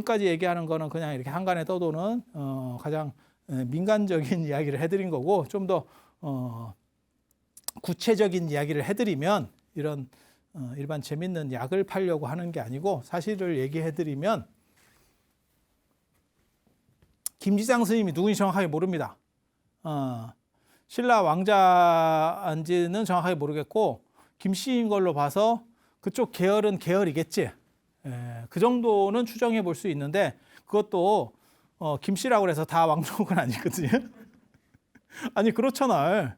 지금까지 얘기하는 거는 그냥 이렇게 한간에 떠도는 가장 민간적인 이야기를 해드린 거고, 좀 더 구체적인 이야기를 해드리면 이런 일반 재밌는 약을 팔려고 하는 게 아니고 사실을 얘기해드리면 김지장 스님이 누군지 정확하게 모릅니다. 신라 왕자인지는 정확하게 모르겠고 김씨인 걸로 봐서 그쪽 계열은 계열이겠지. 그 정도는 추정해 볼 수 있는데 그것도 김씨라고 해서 다 왕족은 아니거든요. 아니 그렇잖아요.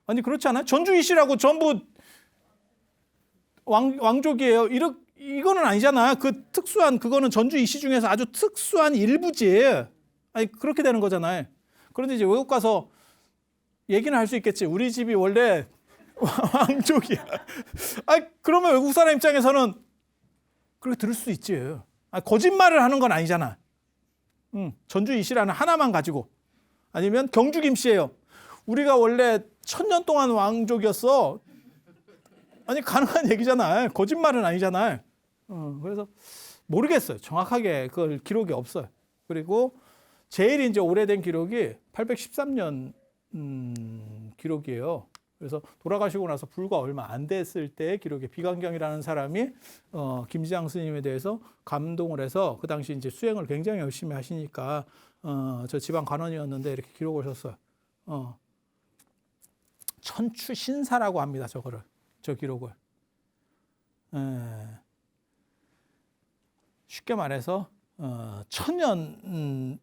아니 그렇지 않아요? 전주 이씨라고 전부 왕족이에요. 이거는 아니잖아. 그 특수한 그거는 전주 이씨 중에서 아주 특수한 일부지. 아니 그렇게 되는 거잖아요. 그런데 이제 외국 가서 얘기는 할 수 있겠지. 우리 집이 원래 왕족이야. 아니 그러면 외국 사람 입장에서는 그렇게 들을 수 있지. 아니, 거짓말을 하는 건 아니잖아. 전주 이씨라는 하나만 가지고. 아니면 경주 김씨예요. 우리가 원래 1000년 동안 왕족이었어. 아니 가능한 얘기잖아요. 거짓말은 아니잖아요. 그래서 모르겠어요. 정확하게 그 기록이 없어요. 그리고 제일 이제 오래된 기록이 813년 기록이에요. 그래서 돌아가시고 나서 불과 얼마 안 됐을 때 기록에 비강경이라는 사람이 김지장 스님에 대해서 감동을 해서 그 당시 이제 수행을 굉장히 열심히 하시니까 저 지방 관원이었는데 이렇게 기록을 하셨어요. 천추신사라고 합니다. 저 기록을. 쉽게 말해서 천년이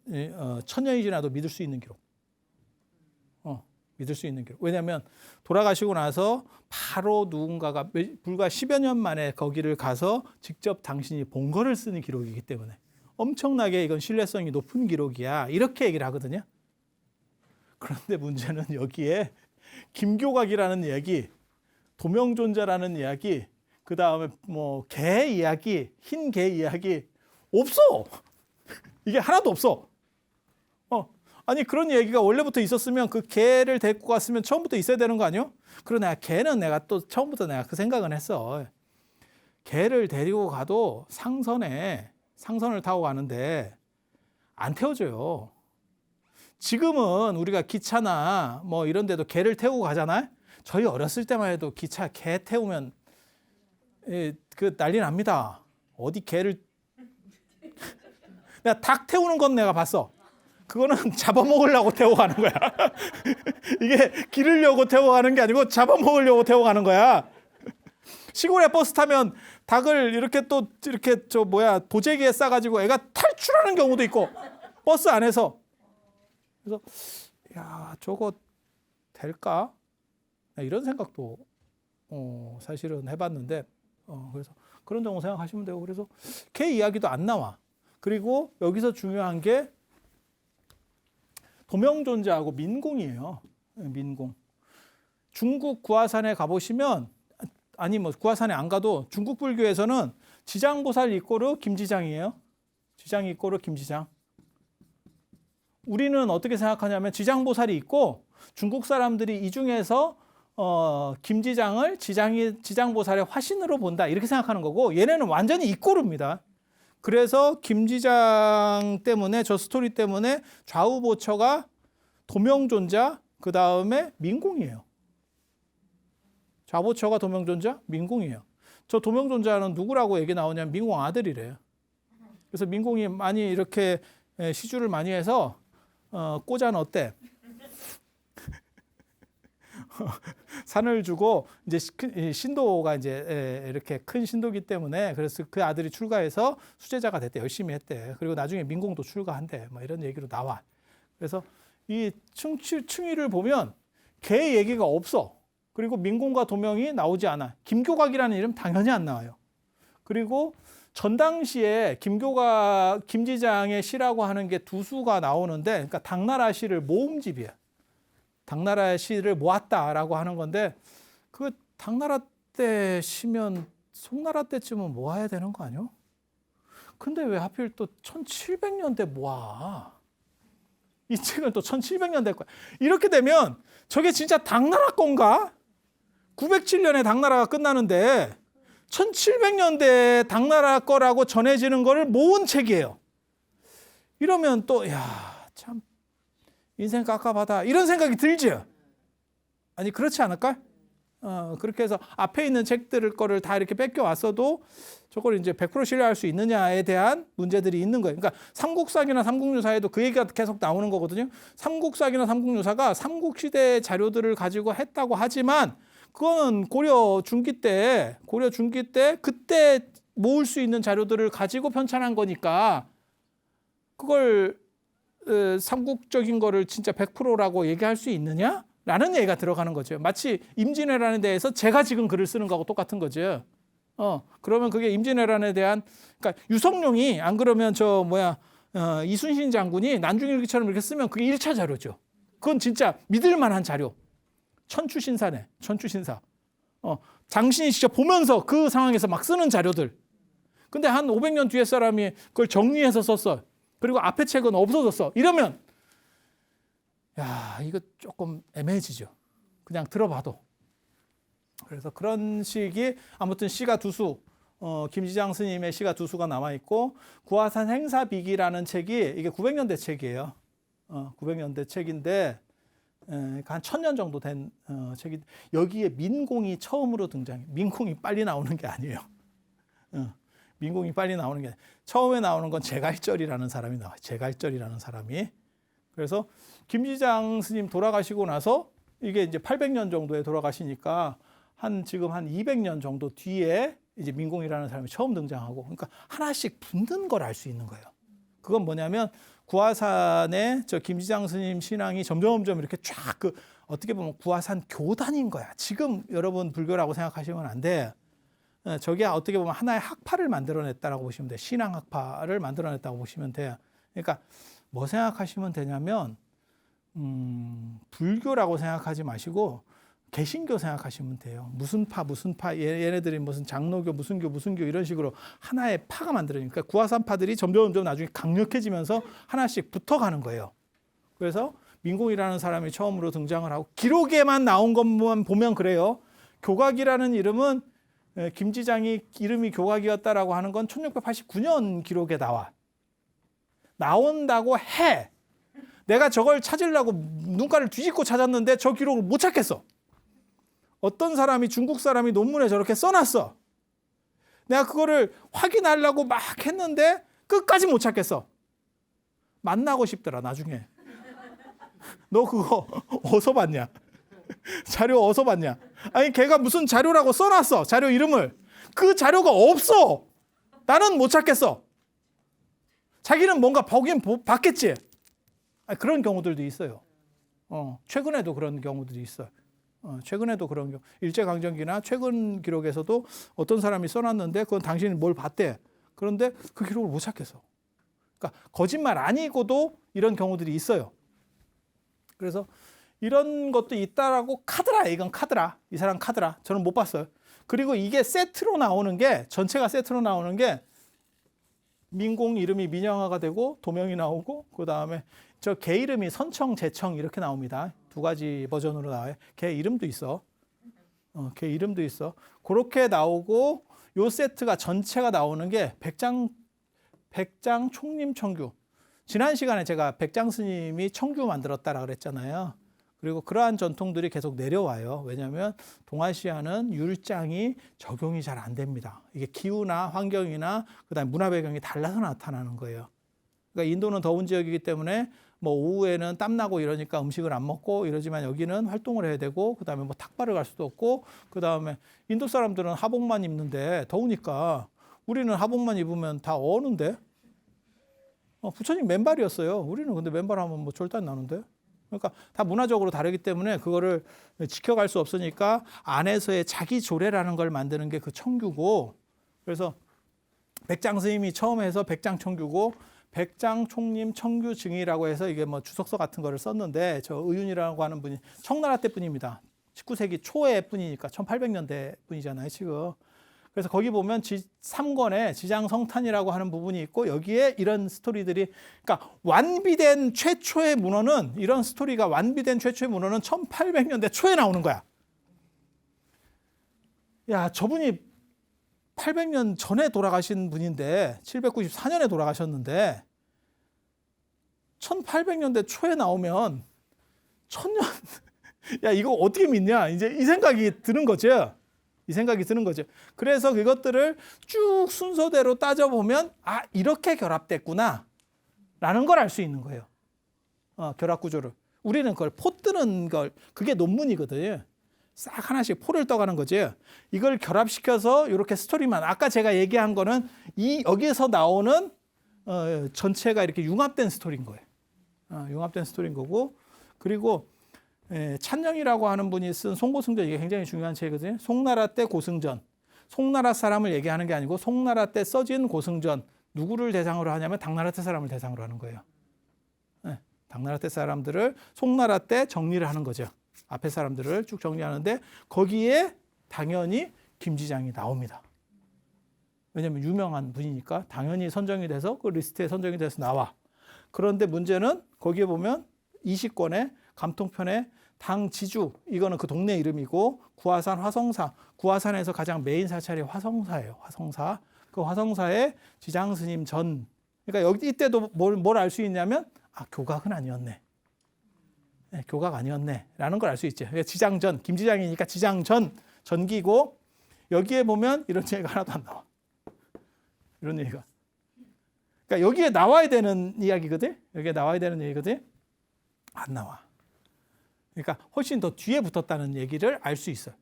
지나도 믿을 수 있는 기록. 믿을 수 있는 기록. 왜냐하면 돌아가시고 나서 바로 누군가가 불과 10여 년 만에 거기를 가서 직접 당신이 본 거를 쓰는 기록이기 때문에 엄청나게 이건 신뢰성이 높은 기록이야. 이렇게 얘기를 하거든요. 그런데 문제는 여기에 김교각이라는 이야기, 도명존자라는 이야기, 그 다음에 뭐 개 이야기, 흰 개 이야기 없어. 이게 하나도 없어. 아니 그런 얘기가 원래부터 있었으면 그 개를 데리고 갔으면 처음부터 있어야 되는 거 아니요? 그러나 개는 내가 또 처음부터 내가 그 생각은 했어. 개를 데리고 가도 상선을 타고 가는데 안 태워줘요. 지금은 우리가 기차나 뭐 이런 데도 개를 태우고 가잖아요. 저희 어렸을 때만 해도 기차 개 태우면 그 난리 납니다. 어디 개를 내가 닭 태우는 건 내가 봤어. 그거는 잡아먹으려고 태워가는 거야. 이게 기르려고 태워가는 게 아니고 잡아먹으려고 태워가는 거야. 시골에 버스 타면 닭을 이렇게 또 이렇게 보재기에 싸가지고 애가 탈출하는 경우도 있고 버스 안에서. 그래서 야 저거 될까? 이런 생각도 사실은 해봤는데 그래서 그런 정도 생각하시면 되고 그래서 개 이야기도 안 나와. 그리고 여기서 중요한 게 도명존자하고 민공이에요. 민공. 중국 구화산에 가보시면 아니 뭐 구화산에 안 가도 중국 불교에서는 지장보살 이꼬르 김지장이에요. 지장 이꼬르 김지장. 우리는 어떻게 생각하냐면 지장보살이 있고 중국 사람들이 이 중에서 김지장을 지장보살의 화신으로 본다 이렇게 생각하는 거고 얘네는 완전히 이꼬르입니다. 그래서 김지장 때문에 저 스토리 때문에 좌우보처가 도명존자 그 다음에 민공이에요. 좌보처가 도명존자 민공이에요. 저 도명존자는 누구라고 얘기 나오냐면 민공 아들이래요. 그래서 민공이 많이 이렇게 시주를 많이 해서 꽂아 넣었대. 산을 주고 이제 신도가 이제 이렇게 큰 신도기 때문에 그래서 그 아들이 출가해서 수제자가 됐대. 열심히 했대. 그리고 나중에 민공도 출가한대. 뭐 이런 얘기로 나와. 그래서 이 충의를 보면 개 얘기가 없어. 그리고 민공과 도명이 나오지 않아. 김교각이라는 이름 당연히 안 나와요. 그리고 전 당시에 김지장의 시라고 하는 게 두 수가 나오는데, 그러니까 당나라 시를 모음집이야. 당나라 시를 모았다라고 하는 건데, 그 당나라 때 시면 송나라 때쯤은 모아야 되는 거 아니요? 근데 왜 하필 또 1700년대 모아? 이 책은 또 1700년대 거야. 이렇게 되면 저게 진짜 당나라 건가? 907년에 당나라가 끝나는데 1700년대 당나라 거라고 전해지는 거를 모은 책이에요. 이러면 또 참 인생 깝깝하다 이런 생각이 들죠. 아니 그렇지 않을까? 그렇게 해서 앞에 있는 책들 거를 다 이렇게 뺏겨 왔어도 저걸 이제 100% 신뢰할 수 있느냐에 대한 문제들이 있는 거예요. 그러니까 삼국사기나 삼국유사에도 그 얘기가 계속 나오는 거거든요. 삼국사기나 삼국유사가 삼국시대 자료들을 가지고 했다고 하지만 그거는 고려 중기 때 그때 모을 수 있는 자료들을 가지고 편찬한 거니까 그걸 삼국적인 거를 진짜 100%라고 얘기할 수 있느냐? 라는 얘기가 들어가는 거죠. 마치 임진왜란에 대해서 제가 지금 글을 쓰는 거하고 똑같은 거죠. 그러면 그게 임진왜란에 대한, 그러니까 유성룡이 안 그러면 이순신 장군이 난중일기처럼 이렇게 쓰면 그게 1차 자료죠. 그건 진짜 믿을 만한 자료. 천추신사네, 천추신사. 장신이 직접 보면서 그 상황에서 막 쓰는 자료들. 근데 한 500년 뒤에 사람이 그걸 정리해서 썼어. 그리고 앞에 책은 없어졌어. 이러면 이거 조금 애매해지죠. 그냥 들어봐도. 그래서 그런 식이 아무튼 시가 두수, 김지장 스님의 시가 두수가 남아있고 구화산 행사비기라는 책이 이게 900년대 책이에요. 900년대 책인데 한 1000년 정도 된 책이 여기에 민공이 처음으로 등장해요. 민공이 빨리 나오는 게 아니에요. 민공이 빨리 나오는 게 아니에요. 처음에 나오는 건 제갈절이라는 사람이 나와요. 제갈절이라는 사람이. 그래서 김지장 스님 돌아가시고 나서 이게 이제 800년 정도에 돌아가시니까 지금 한 200년 정도 뒤에 이제 민공이라는 사람이 처음 등장하고, 그러니까 하나씩 붙는 걸 알 수 있는 거예요. 그건 뭐냐면 구화산에 저 김지장 스님 신앙이 점점 이렇게 쫙 어떻게 보면 구화산 교단인 거야. 지금 여러분 불교라고 생각하시면 안 돼. 저게 어떻게 보면 하나의 학파를 만들어냈다라고 보시면 돼. 신앙 학파를 만들어냈다고 보시면 돼요. 그러니까 뭐 생각하시면 되냐면 불교라고 생각하지 마시고 개신교 생각하시면 돼요. 무슨 파 얘네들이 무슨 장로교 무슨교 이런 식으로 하나의 파가 만들어지니까 구화산파들이 점점 나중에 강력해지면서 하나씩 붙어가는 거예요. 그래서 민공이라는 사람이 처음으로 등장을 하고 기록에만 나온 것만 보면 그래요. 교각이라는 이름은 김지장이 이름이 교각이었다라고 하는 건 1689년 기록에 나온다고 해. 내가 저걸 찾으려고 눈가를 뒤집고 찾았는데 저 기록을 못 찾겠어. 어떤 사람이 중국 사람이 논문에 저렇게 써놨어. 내가 그거를 확인하려고 막 했는데 끝까지 못 찾겠어. 만나고 싶더라 나중에. 너 그거 어디서 봤냐? 자료 어디서 봤냐? 아니 걔가 무슨 자료라고 써놨어. 자료 이름을. 그 자료가 없어. 나는 못 찾겠어. 자기는 뭔가 보긴 봤겠지. 그런 경우들도 있어요. 최근에도 그런 경우들이 있어요. 최근에도 그런 경우. 일제강점기나 최근 기록에서도 어떤 사람이 써놨는데 그건 당신이 뭘 봤대. 그런데 그 기록을 못 찾겠어. 그러니까 거짓말 아니고도 이런 경우들이 있어요. 그래서 이런 것도 있다라고 카드라. 이건 카드라. 이 사람 카드라. 저는 못 봤어요. 그리고 이게 세트로 나오는 게 전체가 세트로 나오는 게 민공 이름이 민영화가 되고 도명이 나오고 그다음에 저 개 이름이 선청, 재청 이렇게 나옵니다. 2가지 버전으로 나와요. 개 이름도 있어. 개 이름도 있어. 그렇게 나오고 요 세트가 전체가 나오는 게 백장 총림 청규. 지난 시간에 제가 백장 스님이 청규 만들었다라 그랬잖아요. 그리고 그러한 전통들이 계속 내려와요. 왜냐하면 동아시아는 율장이 적용이 잘 안 됩니다. 이게 기후나 환경이나 그다음에 문화 배경이 달라서 나타나는 거예요. 그러니까 인도는 더운 지역이기 때문에 뭐 오후에는 땀나고 이러니까 음식을 안 먹고 이러지만 여기는 활동을 해야 되고 그다음에 뭐 탁발을 갈 수도 없고 그다음에 인도 사람들은 하복만 입는데 더우니까 우리는 하복만 입으면 다 어는데 부처님 맨발이었어요. 우리는 근데 맨발하면 뭐 절단 나는데. 그러니까 다 문화적으로 다르기 때문에 그거를 지켜갈 수 없으니까 안에서의 자기 조례라는 걸 만드는 게 그 청규고 그래서 백장 스님이 처음 해서 백장 청규고 백장 총림 청규 증이라고 해서 이게 뭐 주석서 같은 거를 썼는데 저 의윤이라고 하는 분이 청나라 때 분입니다. 19세기 초에 분이니까 1800년대 분이잖아요 지금. 그래서 거기 보면 3권에 지장성탄이라고 하는 부분이 있고 여기에 이런 스토리들이 그러니까 완비된 최초의 문헌은 이런 스토리가 완비된 최초의 문헌은 1800년대 초에 나오는 거야. 야 저분이 800년 전에 돌아가신 분인데 794년에 돌아가셨는데 1800년대 초에 나오면 1000년 야 이거 어떻게 믿냐 이제 이 생각이 드는 거죠. 이 생각이 드는 거죠. 그래서 그것들을 쭉 순서대로 따져보면 아 이렇게 결합됐구나 라는 걸 알 수 있는 거예요. 결합 구조를. 우리는 그걸 포 뜨는 걸 그게 논문이거든요. 싹 하나씩 포를 떠가는 거죠. 이걸 결합시켜서 이렇게 스토리만 아까 제가 얘기한 거는 이 여기에서 나오는 전체가 이렇게 융합된 스토리인 거예요. 융합된 스토리인 거고 그리고 찬영이라고 하는 분이 쓴 송고승전 이게 굉장히 중요한 책이거든요. 송나라 때 고승전. 송나라 사람을 얘기하는 게 아니고 송나라 때 써진 고승전. 누구를 대상으로 하냐면 당나라 때 사람을 대상으로 하는 거예요. 당나라 때 사람들을 송나라 때 정리를 하는 거죠. 앞에 사람들을 쭉 정리하는데 거기에 당연히 김지장이 나옵니다. 왜냐하면 유명한 분이니까 당연히 선정이 돼서 그 리스트에 선정이 돼서 나와. 그런데 문제는 거기에 보면 20권에 감통편에 당지주 이거는 그 동네 이름이고 구화산 화성사 구화산에서 가장 메인 사찰이 화성사예요. 화성사 그 화성사의 지장스님 전 그러니까 여기 이때도 뭘 알 수 있냐면 아 교각은 아니었네. 네, 교각 아니었네 라는 걸 알 수 있죠. 지장전 김지장이니까 지장전 전기고 여기에 보면 이런 얘기가 하나도 안 나와. 이런 얘기가. 그러니까 여기에 나와야 되는 이야기거든. 여기에 나와야 되는 얘기거든. 안 나와. 그러니까 훨씬 더 뒤에 붙었다는 얘기를 알 수 있어요.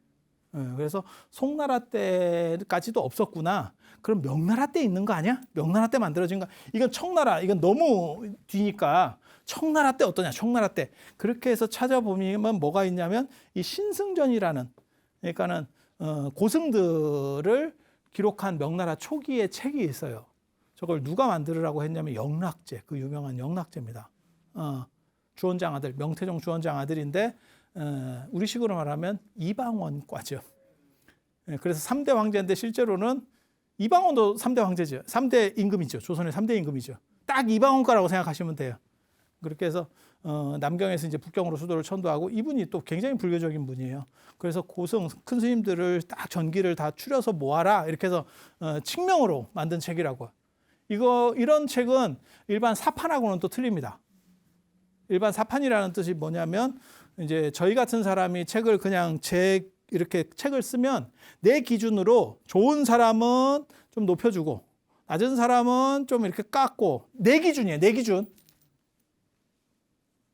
그래서 송나라 때까지도 없었구나. 그럼 명나라 때 있는 거 아니야? 명나라 때 만들어진 거. 이건 청나라. 이건 너무 뒤니까 청나라 때 어떠냐? 청나라 때. 그렇게 해서 찾아보면 뭐가 있냐면 이 신승전이라는 그러니까는 고승들을 기록한 명나라 초기의 책이 있어요. 저걸 누가 만들으라고 했냐면 영락제. 그 유명한 영락제입니다. 주원장 아들, 명태종 주원장 아들인데 우리식으로 말하면 이방원과죠. 그래서 3대 황제인데 실제로는 이방원도 3대 황제죠. 3대 임금이죠. 조선의 3대 임금이죠. 딱 이방원과라고 생각하시면 돼요. 그렇게 해서 남경에서 이제 북경으로 수도를 천도하고 이분이 또 굉장히 불교적인 분이에요. 그래서 고승 큰 스님들을 딱 전기를 다 추려서 모아라 이렇게 해서 칙명으로 만든 책이라고. 이런 책은 일반 사판하고는 또 틀립니다. 일반 사판이라는 뜻이 뭐냐면 이제 저희 같은 사람이 책을 그냥 이렇게 책을 쓰면 내 기준으로 좋은 사람은 좀 높여주고 낮은 사람은 좀 이렇게 깎고 내 기준이에요. 내 기준.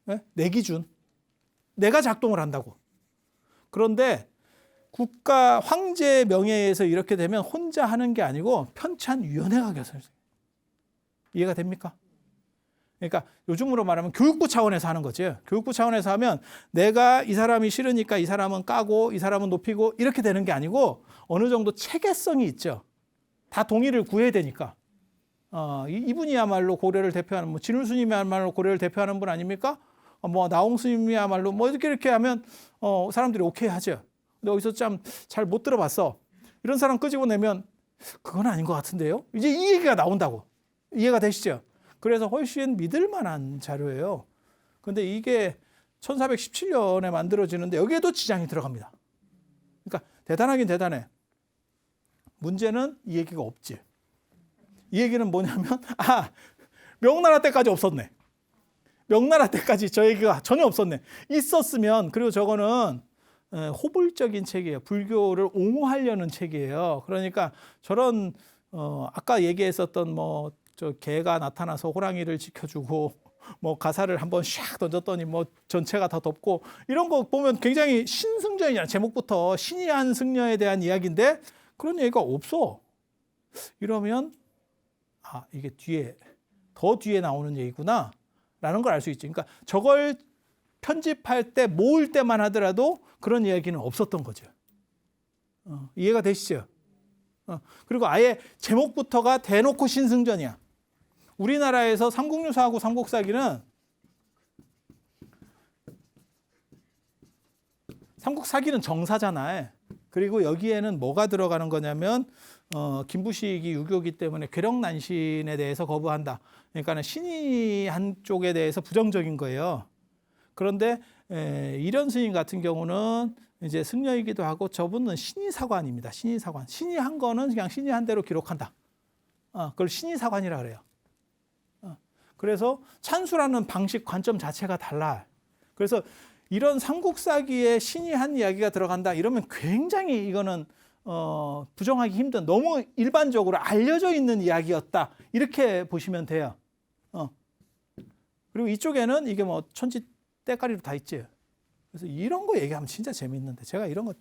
네? 내 기준. 내가 작동을 한다고. 그런데 국가 황제 명예에서 이렇게 되면 혼자 하는 게 아니고 편찬위원회가 결정해요. 이해가 됩니까? 그러니까 요즘으로 말하면 교육부 차원에서 하는 거죠. 교육부 차원에서 하면 내가 이 사람이 싫으니까 이 사람은 까고 이 사람은 높이고 이렇게 되는 게 아니고 어느 정도 체계성이 있죠. 다 동의를 구해야 되니까. 이분이야말로 고려를 대표하는 뭐 진울 스님이야말로 고려를 대표하는 분 아닙니까? 뭐 나홍 스님이야말로 뭐 이렇게 하면 사람들이 오케이 하죠. 근데 어디서 참 잘 못 들어봤어. 이런 사람 끄집어 내면 그건 아닌 것 같은데요. 이제 이 얘기가 나온다고. 이해가 되시죠? 그래서 훨씬 믿을 만한 자료예요. 근데 이게 1417년에 만들어지는데 여기에도 지장이 들어갑니다. 그러니까 대단하긴 대단해. 문제는 이 얘기가 없지. 이 얘기는 뭐냐면 명나라 때까지 없었네. 명나라 때까지 저 얘기가 전혀 없었네. 있었으면 그리고 저거는 호불적인 책이에요. 불교를 옹호하려는 책이에요. 그러니까 저런 아까 얘기했었던 저 개가 나타나서 호랑이를 지켜주고 뭐 가사를 한번 샥 던졌더니 뭐 전체가 다 덮고 이런 거 보면 굉장히 신승전이잖아. 제목부터 신이 한 승려에 대한 이야기인데 그런 얘기가 없어. 이러면 이게 더 뒤에 나오는 얘기구나 라는 걸 알 수 있지. 그러니까 저걸 편집할 때 모을 때만 하더라도 그런 이야기는 없었던 거죠. 이해가 되시죠? 그리고 아예 제목부터가 대놓고 신승전이야. 우리나라에서 삼국유사하고 삼국사기는 삼국사기는 정사잖아요. 그리고 여기에는 뭐가 들어가는 거냐면 김부식이 유교기 때문에 괴력난신에 대해서 거부한다. 그러니까 신이 한쪽에 대해서 부정적인 거예요. 그런데 이련 스님 같은 경우는 이제 승려이기도 하고 저분은 신의사관입니다. 신의사관. 신이 한 거는 그냥 신이 한 대로 기록한다. 그걸 신의사관이라 그래요. 그래서 찬수라는 방식 관점 자체가 달라. 그래서 이런 삼국사기에 신이 한 이야기가 들어간다 이러면 굉장히 이거는 부정하기 힘든 너무 일반적으로 알려져 있는 이야기였다 이렇게 보시면 돼요. 그리고 이쪽에는 이게 뭐 천지 때까리로 다 있지. 그래서 이런 거 얘기하면 진짜 재밌는데 제가 이런 거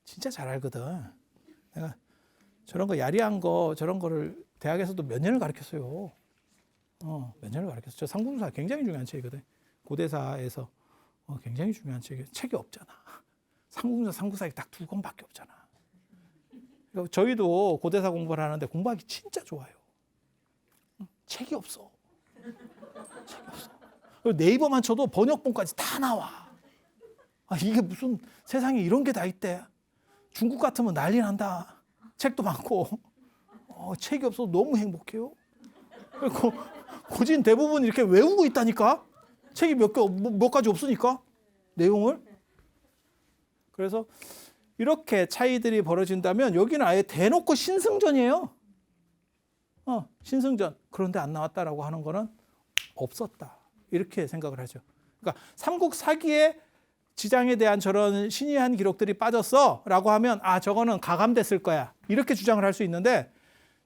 진짜 잘 알거든. 내가 저런 거 야리한 거 저런 거를 대학에서도 몇 년을 가르쳤어요. 몇 년을 가르쳤어요. 저 삼국사 굉장히 중요한 책이거든. 고대사에서 굉장히 중요한 책이 없잖아. 삼국사에 딱 2권밖에 없잖아. 그러니까 저희도 고대사 공부를 하는데 공부하기 진짜 좋아요. 책이 없어. 책이 없어. 그리고 네이버만 쳐도 번역본까지 다 나와. 이게 무슨 세상에 이런 게 다 있대. 중국 같으면 난리 난다. 책도 많고. 책이 없어서 너무 행복해요. 그리고 고진 대부분 이렇게 외우고 있다니까. 책이 몇 가지 없으니까 내용을. 그래서 이렇게 차이들이 벌어진다면 여기는 아예 대놓고 신승전이에요. 신승전. 그런데 안 나왔다라고 하는 거는 없었다. 이렇게 생각을 하죠. 그러니까 삼국 사기에 지장에 대한 저런 신의한 기록들이 빠졌어라고 하면 저거는 가감됐을 거야. 이렇게 주장을 할 수 있는데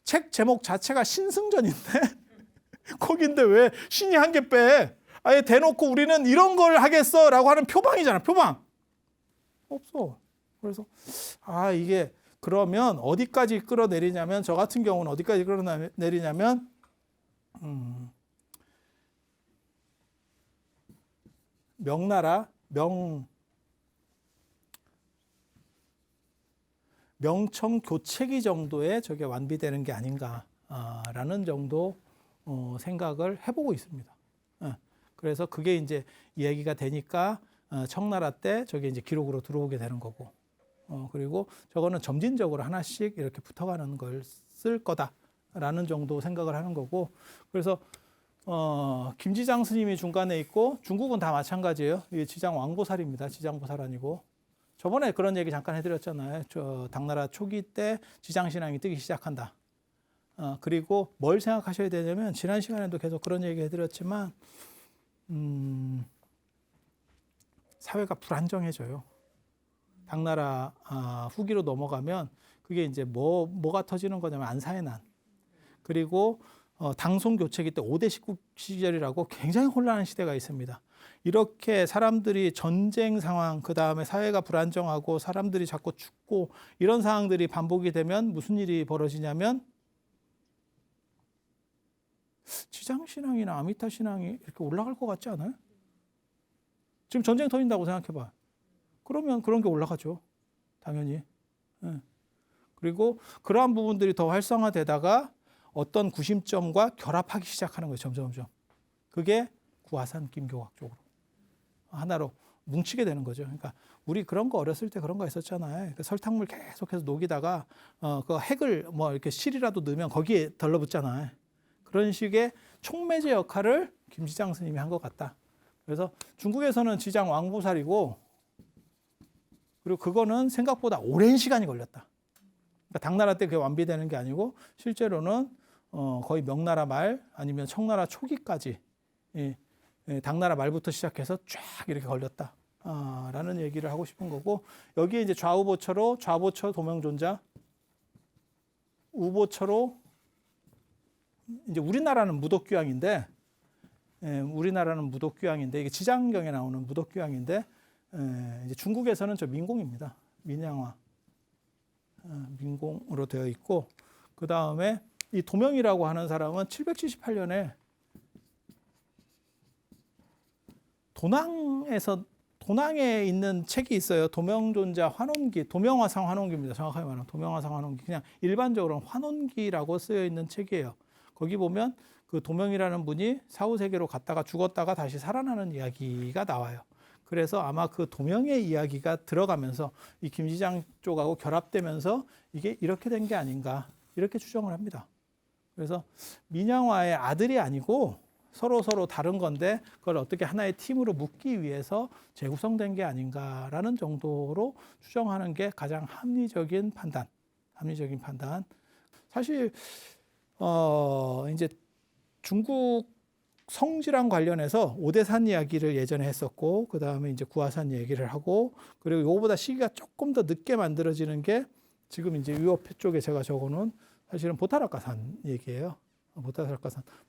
책 제목 자체가 신승전인데 거긴데 왜 신이 한 개 빼? 아예 대놓고 우리는 이런 걸 하겠어라고 하는 표방이잖아. 표방. 없어. 그래서 이게 그러면 어디까지 끌어내리냐면 저 같은 경우는 어디까지 끌어내리냐면 명나라 명청 교체기 정도에 저게 완비되는 게 아닌가라는 정도 생각을 해보고 있습니다. 그래서 그게 이제 이야기가 되니까 청나라 때 저게 이제 기록으로 들어오게 되는 거고, 그리고 저거는 점진적으로 하나씩 이렇게 붙어가는 걸 쓸 거다라는 정도 생각을 하는 거고, 그래서 김지장 스님이 중간에 있고 중국은 다 마찬가지예요. 이게 지장 왕보살입니다. 지장보살 아니고. 저번에 그런 얘기 잠깐 해드렸잖아요. 저 당나라 초기 때 지장신앙이 뜨기 시작한다. 그리고 뭘 생각하셔야 되냐면 지난 시간에도 계속 그런 얘기 해드렸지만 사회가 불안정해져요. 당나라 후기로 넘어가면 그게 이제 뭐가 터지는 거냐면 안사의 난. 그리고 당송교체기 때 5대 19 시절이라고 굉장히 혼란한 시대가 있습니다. 이렇게 사람들이 전쟁 상황, 그 다음에 사회가 불안정하고 사람들이 자꾸 죽고 이런 상황들이 반복이 되면 무슨 일이 벌어지냐면 지장신앙이나 아미타신앙이 이렇게 올라갈 것 같지 않아요? 지금 전쟁 터진다고 생각해봐. 그러면 그런 게 올라가죠. 당연히. 그리고 그러한 부분들이 더 활성화되다가 어떤 구심점과 결합하기 시작하는 거예요. 점점점. 그게 구화산 김교각 쪽으로. 하나로 뭉치게 되는 거죠. 그러니까 우리 그런 거 어렸을 때 그런 거 있었잖아요. 설탕물 계속해서 녹이다가 그 핵을 뭐 이렇게 실이라도 넣으면 거기에 덜러붙잖아요. 그런 식의 촉매제 역할을 김지장 스님이 한 것 같다. 그래서 중국에서는 지장 왕보살이고, 그리고 그거는 생각보다 오랜 시간이 걸렸다. 그러니까 당나라 때 그게 완비되는 게 아니고 실제로는 거의 명나라 말 아니면 청나라 초기까지 당나라 말부터 시작해서 쫙 이렇게 걸렸다. 라는 얘기를 하고 싶은 거고, 여기에 이제 좌우보처로 좌보처 도명존자, 우보처로 이제 우리나라는 무독귀왕인데, 이게 지장경에 나오는 무독귀왕인데, 이제 중국에서는 저 민공입니다. 민양화. 민공으로 되어 있고, 그 다음에 이 도명이라고 하는 사람은 778년에 도낭에 있는 책이 있어요. 도명존자 환원기, 도명화상 환원기입니다. 정확하게 말하면 도명화상 환원기. 그냥 일반적으로 환원기라고 쓰여 있는 책이에요. 거기 보면 그 도명이라는 분이 사후세계로 갔다가 죽었다가 다시 살아나는 이야기가 나와요. 그래서 아마 그 도명의 이야기가 들어가면서 이 김지장 쪽하고 결합되면서 이게 이렇게 된 게 아닌가 이렇게 추정을 합니다. 그래서 민양화의 아들이 아니고 서로 다른 건데 그걸 어떻게 하나의 팀으로 묶기 위해서 재구성된 게 아닌가라는 정도로 추정하는 게 가장 합리적인 판단. 사실 이제 중국 성지랑 관련해서 오대산 이야기를 예전에 했었고, 그 다음에 이제 구화산 얘기를 하고, 그리고 이거보다 시기가 조금 더 늦게 만들어지는 게 지금 이제 유럽 쪽에 제가 적어놓은 사실은 보타락가산 얘기예요.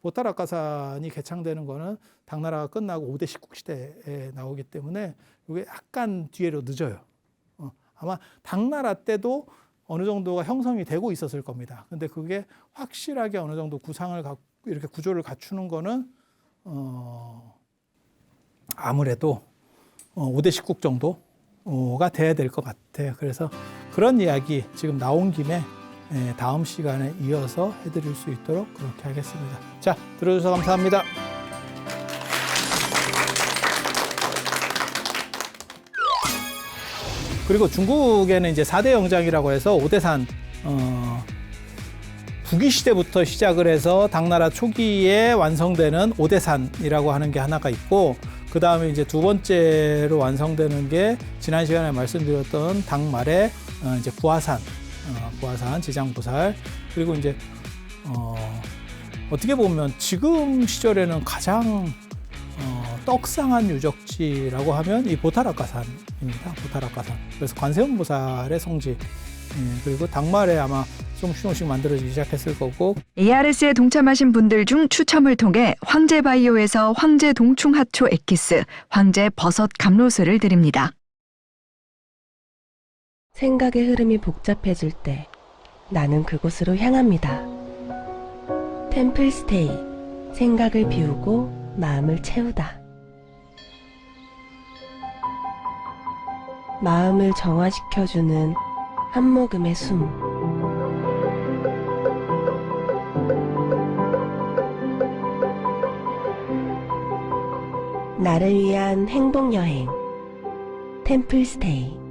보타락가산이 개창되는 거는 당나라가 끝나고 5대 19 시대에 나오기 때문에 이게 약간 뒤로 늦어요. 아마 당나라 때도 어느 정도가 형성이 되고 있었을 겁니다. 근데 그게 확실하게 어느 정도 구상을 갖고 이렇게 구조를 갖추는 거는 아무래도 5대 19 정도가 돼야 될 것 같아요. 그래서 그런 이야기 지금 나온 김에 다음 시간에 이어서 해드릴 수 있도록 그렇게 하겠습니다. 자, 들어주셔서 감사합니다. 그리고 중국에는 이제 4대 영장이라고 해서 오대산, 부귀 시대부터 시작을 해서 당나라 초기에 완성되는 오대산이라고 하는 게 하나가 있고, 그 다음에 이제 두 번째로 완성되는 게 지난 시간에 말씀드렸던 당말의 이제 구화산 지장보살. 그리고 이제 어떻게 보면 지금 시절에는 가장 떡상한 유적지라고 하면 이 보타락가산입니다. 보타락가산. 그래서 관세음보살의 성지. 그리고 당말에 아마 조금씩 만들어지기 시작했을 거고. ARS에 동참하신 분들 중 추첨을 통해 황제바이오에서 황제 동충하초 엑기스, 황제 버섯 감로스를 드립니다. 생각의 흐름이 복잡해질 때 나는 그곳으로 향합니다. 템플스테이, 생각을 비우고 마음을 채우다. 마음을 정화시켜주는 한 모금의 숨. 나를 위한 행복여행, 템플스테이.